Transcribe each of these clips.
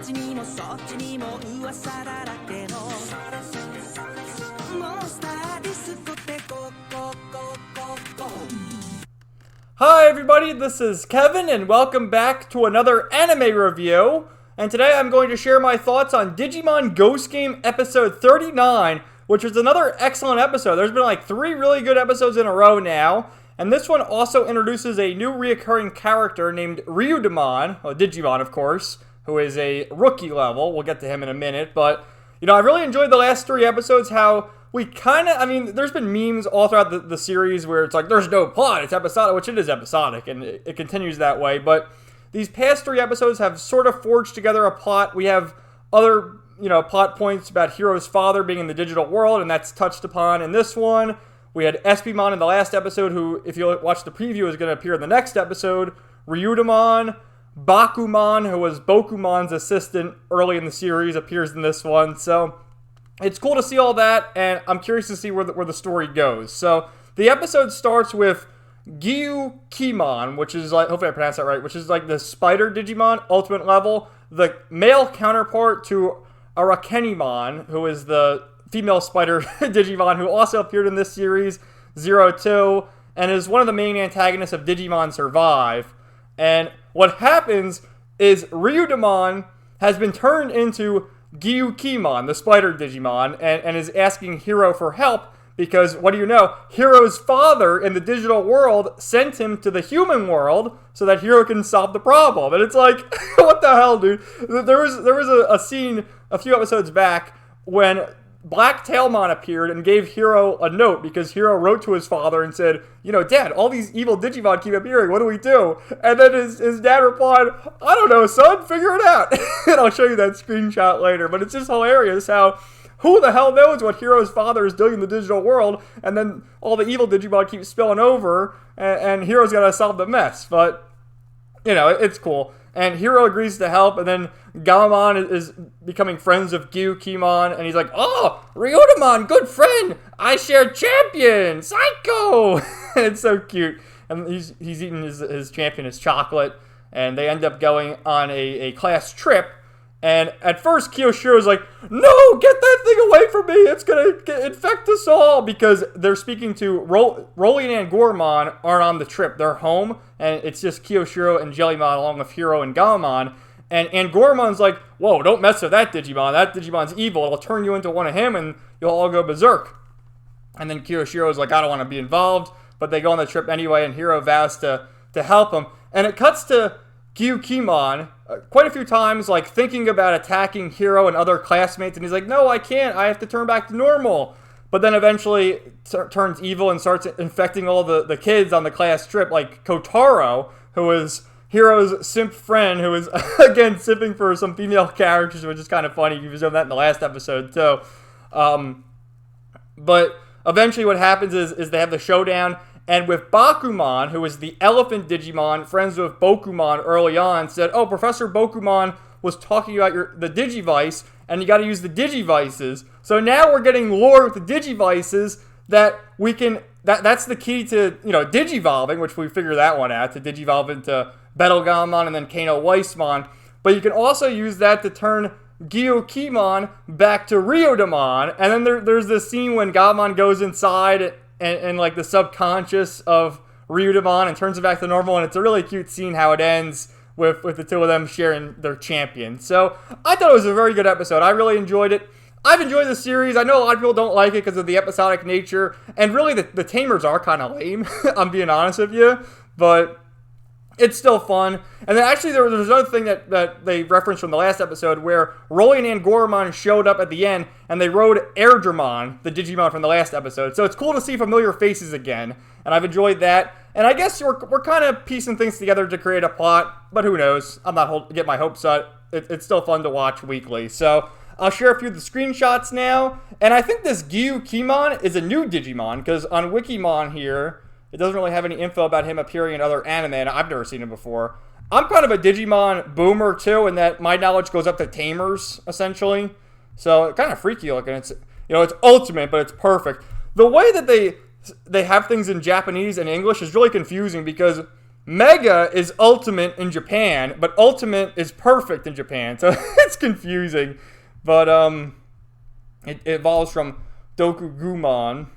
ちにもそっちにも噂だらけのモンスターディスコってゴーゴーゴーゴーゴー。Hi everybody, this is Kevin and welcome back to another anime review. And today I'm going to share my thoughts on Digimon Ghost Game episode 39, which was another excellent episode. There's been like 3 really good episodes in a row now. And this one also introduces a new reoccurring character named Ryudamon, Digimon of course, who is a rookie level. We'll get to him in a minute. But, I really enjoyed the last 3 episodes, how we there's been memes all throughout the series where it's like, there's no plot, it's episodic, which it is episodic, and it continues that way. But these past 3 episodes have sort of forged together a plot. We have other, plot points about Hiro's father being in the digital world, and that's touched upon in this one. We had Espimon in the last episode, who, if you watch the preview, is going to appear in the next episode. Ryudamon, Bakumon, who was Bokumon's assistant early in the series, appears in this one. So it's cool to see all that, and I'm curious to see where the story goes. So the episode starts with Gyukimon, which is like, hopefully I pronounced that right, which is like the spider Digimon, ultimate level, the male counterpart to Arakenimon, who is the female spider Digimon, who also appeared in this series, 02, and is one of the main antagonists of Digimon Survive. And what happens is Ryudamon has been turned into Gyukimon, the spider Digimon, and is asking Hiro for help because, what do you know, Hiro's father in the digital world sent him to the human world so that Hiro can solve the problem. And it's like, what the hell, dude? There was a scene a few episodes back when Black Tailmon appeared and gave Hiro a note because Hiro wrote to his father and said, Dad, all these evil Digimon keep appearing. What do we do? And then his dad replied, I don't know, son, figure it out. And I'll show you that screenshot later. But it's just hilarious how who the hell knows what Hiro's father is doing in the digital world, and then all the evil Digimon keep spilling over, and Hiro's got to solve the mess. But, it's cool. And Hiro agrees to help, and then Gamamon is becoming friends with Gyukimon, and he's like, oh, Ryudamon, good friend! I share champion! Psycho! And it's so cute. And he's eating his champion, his chocolate, and they end up going on a class trip. And at first, Kiyoshiro's like, no, get that thing away from me! It's gonna infect us all! Because they're speaking to Rolly and Gormon aren't on the trip. They're home, and it's just Kiyoshiro and Jellymon along with Hiro and Gamamon. And Gormon's like, whoa, don't mess with that Digimon. That Digimon's evil. It'll turn you into one of him, and you'll all go berserk. And then Kiyoshiro's like, I don't want to be involved. But they go on the trip anyway, and Hiro vows to help him. And it cuts to Gyukimon quite a few times, like, thinking about attacking Hiro and other classmates, and he's like, no, I can't, I have to turn back to normal. But then eventually turns evil and starts infecting all the kids on the class trip, like Kotaro, who is Hiro's simp friend, who is, again, simping for some female characters, which is kind of funny. You showed that in the last episode, too. But eventually what happens is they have the showdown, and with Bakumon, who is the elephant Digimon, friends with Bokumon early on, said, oh, Professor Bokumon was talking about the Digivice, and you got to use the Digivices. So now we're getting lore with the Digivices that we can, that's the key to, Digivolving, which we figured that one out, to Digivolve into Betelgeumon and then Kano Weissmon. But you can also use that to turn Gyukimon back to Ryudamon. And then there's this scene when Gamamon goes inside and like the subconscious of Ryudamon and turns it back to normal, and it's a really cute scene how it ends with the two of them sharing their champion. So I thought it was a very good episode. I really enjoyed it. I've enjoyed the series. I know a lot of people don't like it because of the episodic nature, and really the tamers are kind of lame, I'm being honest with you, but it's still fun. And then actually there was another thing that they referenced from the last episode where Rolly and Gormon showed up at the end and they rode Airdramon, the Digimon from the last episode. So it's cool to see familiar faces again, and I've enjoyed that. And I guess we're kind of piecing things together to create a plot, but who knows? I'm not getting my hopes up. It's still fun to watch weekly. So I'll share a few of the screenshots now. And I think this Gyukimon is a new Digimon, because on Wikimon here, it doesn't really have any info about him appearing in other anime, and I've never seen him before. I'm kind of a Digimon boomer, too, in that my knowledge goes up to tamers, essentially. So, kind of freaky looking. It's ultimate, but it's perfect. The way that they have things in Japanese and English is really confusing, because Mega is ultimate in Japan, but ultimate is perfect in Japan. So it's confusing. But it evolves from Dokugumon.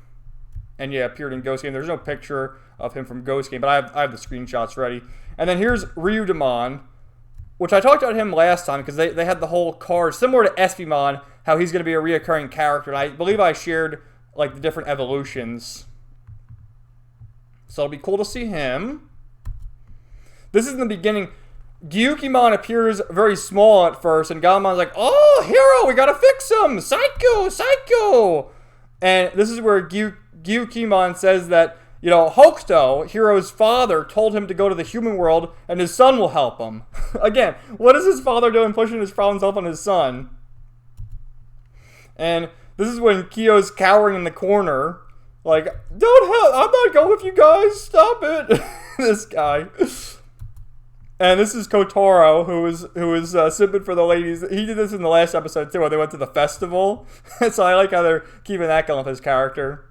And yeah, appeared in Ghost Game. There's no picture of him from Ghost Game, but I have the screenshots ready. And then here's Ryudamon, which I talked about him last time because they had the whole card similar to Espimon, how he's going to be a reoccurring character. And I believe I shared like the different evolutions. So it'll be cool to see him. This is in the beginning. Gyukimon appears very small at first, and Gamon's like, "Oh, hero, we gotta fix him! Psycho, psycho!" And this is where Gyukimon says that, you know, Hokuto, Hero's father, told him to go to the human world, and his son will help him. Again, what is his father doing pushing his problems off on his son? And this is when Kyo's cowering in the corner, like, "Don't help! I'm not going with you guys! Stop it!" This guy. And this is Kotaro, who was simping for the ladies. He did this in the last episode, too, when they went to the festival. So I like how they're keeping that going with his character.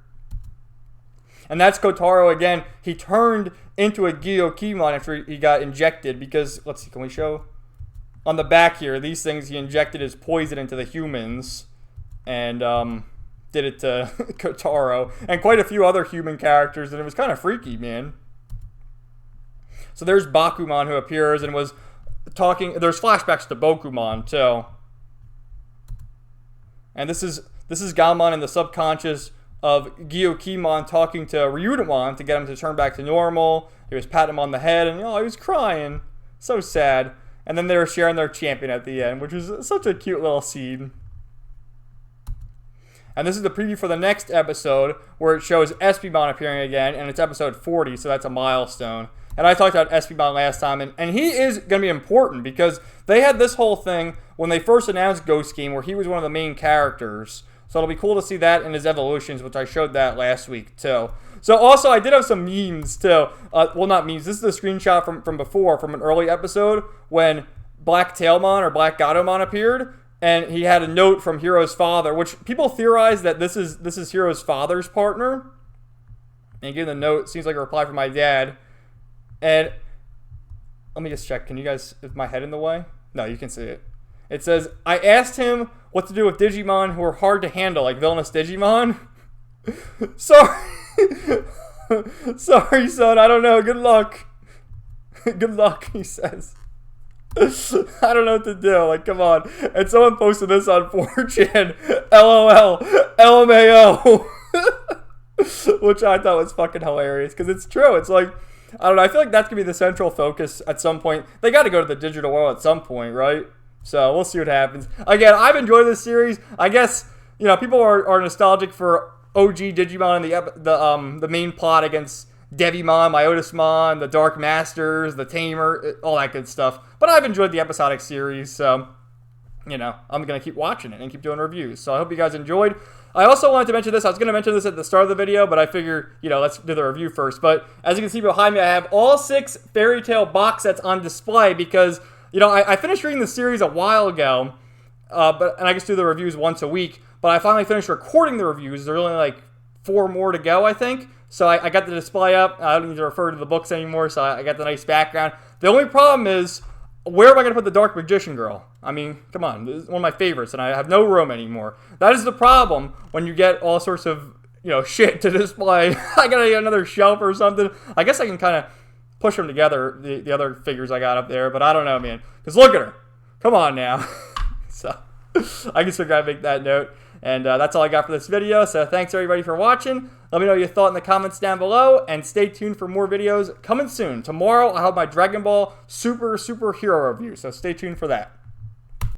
And that's Kotaro again. He turned into a Gyokimon after he got injected because, let's see, can we show? On the back here, these things, he injected his poison into the humans. And did it to Kotaro. And quite a few other human characters. And it was kind of freaky, man. So there's Bakumon who appears and was talking. There's flashbacks to Bokumon too. And this is Gamon in the subconscious of Gyokimon talking to Ryudamon to get him to turn back to normal. He was patting him on the head and he was crying. So sad. And then they were sharing their champion at the end, which was such a cute little scene. And this is the preview for the next episode where it shows Espimon appearing again, and it's episode 40, so that's a milestone. And I talked about Espimon last time, and he is going to be important because they had this whole thing when they first announced Ghost Game where he was one of the main characters. So it'll be cool to see that in his evolutions, which I showed that last week too. So also, I did have some memes too. Well, not memes. This is a screenshot from before, from an early episode when Black Tailmon or Black Gatomon appeared. And he had a note from Hero's father, which people theorize that this is Hero's father's partner. And again, the note seems like a reply from my dad. And let me just check. Can you guys, is my head in the way? No, you can see it. It says, "I asked him what to do with Digimon who are hard to handle, like villainous Digimon." Sorry. Sorry, son. I don't know. Good luck. Good luck, he says. I don't know what to do. Like, come on. And someone posted this on 4chan. LOL. LMAO. Which I thought was fucking hilarious. Because it's true. It's like, I don't know. I feel like that's going to be the central focus at some point. They got to go to the digital world at some point, right? So we'll see what happens. Again, I've enjoyed this series. I guess, you know, people are nostalgic for OG Digimon and the main plot against Devimon, Myotismon, the Dark Masters, the Tamer, all that good stuff. But I've enjoyed the episodic series, so, you know, I'm going to keep watching it and keep doing reviews. So I hope you guys enjoyed. I also wanted to mention this. I was going to mention this at the start of the video, but I figure, you know, let's do the review first. But as you can see behind me, I have all 6 Fairy Tail box sets on display because, you know, I finished reading the series a while ago, and I just do the reviews once a week. But I finally finished recording the reviews. There's only like 4 more to go, I think. So I got the display up. I don't need to refer to the books anymore, so I got the nice background. The only problem is, where am I going to put the Dark Magician Girl? I mean, come on. This is one of my favorites, and I have no room anymore. That is the problem when you get all sorts of, you know, shit to display. I got to get another shelf or something. I guess I can kind of push them together, the other figures I got up there, but I don't know, man. Because look at her. Come on now. So I guess I got to make that note. And that's all I got for this video. So thanks everybody for watching. Let me know your thought in the comments down below. And stay tuned for more videos coming soon. Tomorrow I'll have my Dragon Ball Super Hero review. So stay tuned for that.